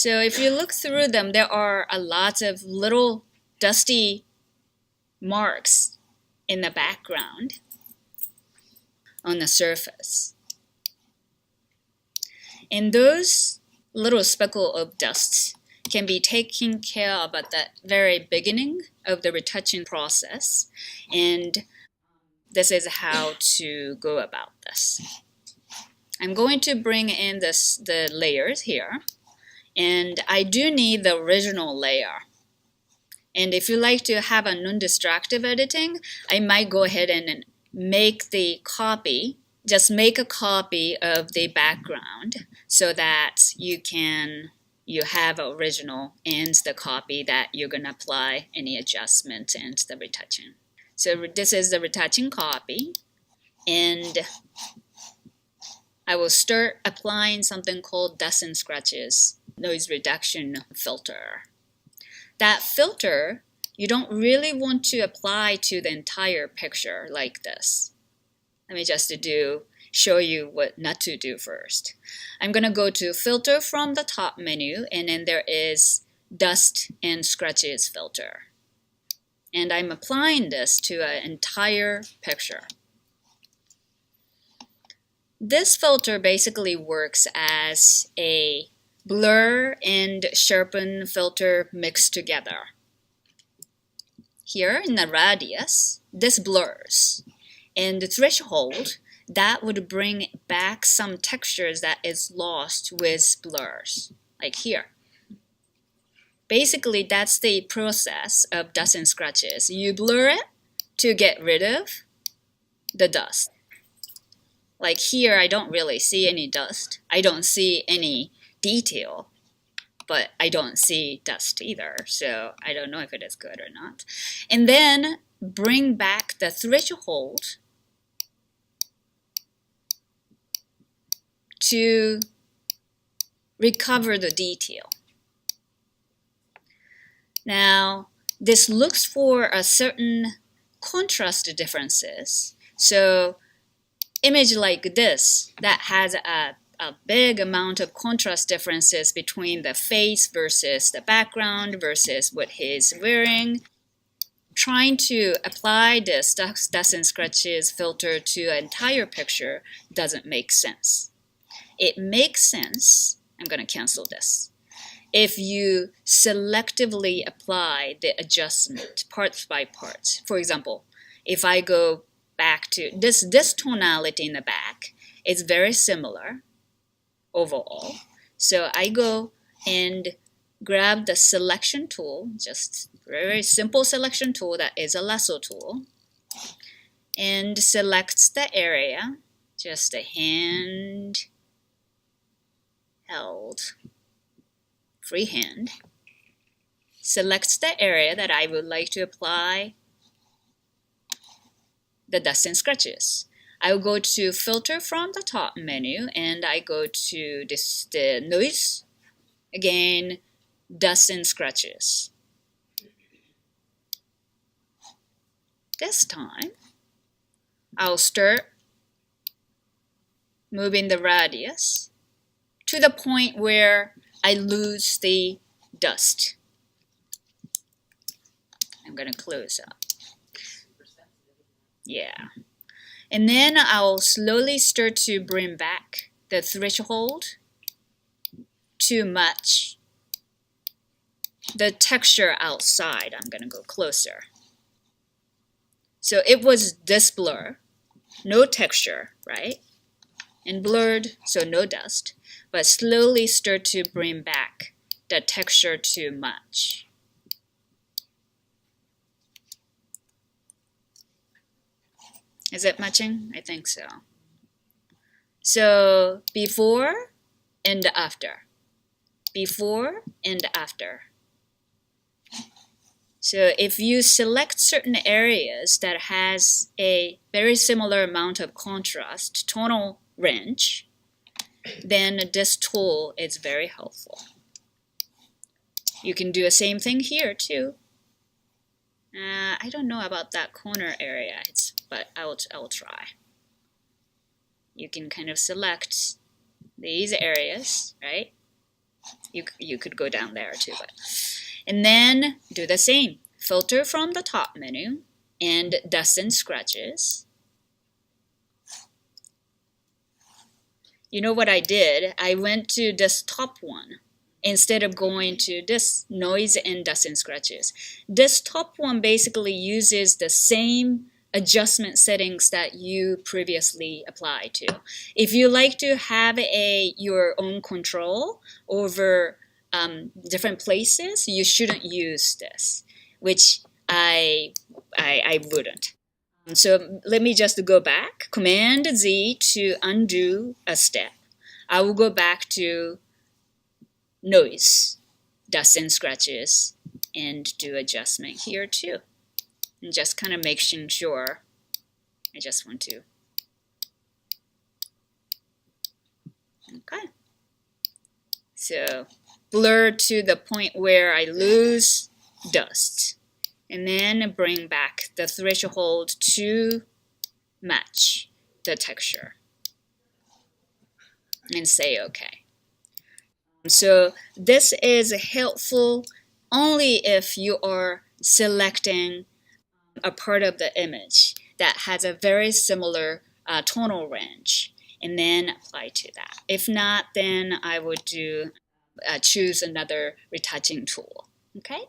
So if you look through them, there are a lot of little dusty marks in the background on the surface. And those little speckle of dust can be taken care of at the very beginning of the retouching process. And this is how to go about this. I'm going to bring in the layers here. And I do need the original layer. And if you like to have a non-destructive editing, I might go ahead and make the copy, just make a copy of the background so that you have original and the copy that you're going to apply any adjustment and the retouching. So this is the retouching copy, and I will start applying something called dust and scratches noise reduction filter. That filter, you don't really want to apply to the entire picture like this. Let me just show you what not to do first. I'm going to go to filter from the top menu, and then there is dust and scratches filter. And I'm applying this to an entire picture. This filter basically works as a blur and sharpen filter mixed together. Here in the radius, this blurs. And the threshold, that would bring back some textures that is lost with blurs, like here. Basically, that's the process of dust and scratches. You blur it to get rid of the dust. Like here, I don't really see any dust. I don't see any detail, but I don't see dust either, so I don't know if it is good or not. And then bring back the threshold to recover the detail. Now, this looks for a certain contrast differences. So image like this that has a big amount of contrast differences between the face versus the background versus what he's wearing. Trying to apply this dust and scratches filter to an entire picture doesn't make sense. It makes sense, I'm going to cancel this, if you selectively apply the adjustment part by part. For example, if I go back to this tonality in the back, it's very similar overall. So I go and grab the selection tool, just very simple selection tool that is a lasso tool, and select the area, just a hand held, freehand, select the area that I would like to apply the dust and scratches. I will go to filter from the top menu, and I go to the noise, again, dust and scratches. This time, I'll start moving the radius to the point where I lose the dust. I'm going to close up. Yeah. And then I'll slowly start to bring back the threshold to match the texture outside. I'm going to go closer. So it was this blur, no texture, right? And blurred, so no dust. But slowly start to bring back the texture to match. Is it matching? I think so. So before and after. Before and after. So if you select certain areas that has a very similar amount of contrast, tonal range, then this tool is very helpful. You can do the same thing here too. I don't know about that corner area, but I will try. You can kind of select these areas, right? You could go down there too. And then do the same. Filter from the top menu and dust and scratches. You know what I did? I went to this top one instead of going to this noise and dust and scratches. This top one basically uses the same adjustment settings that you previously applied to. If you like to have your own control over different places, you shouldn't use this, which I wouldn't. So let me just go back. Command Z to undo a step. I will go back to noise, dust and scratches, and do adjustment here too. And just kind of making sure. I just want to. Okay. So blur to the point where I lose dust. And then bring back the threshold to match the texture. And say OK. So this is helpful only if you are selecting a part of the image that has a very similar tonal range, and then apply to that. If not, then I would choose another retouching tool. Okay?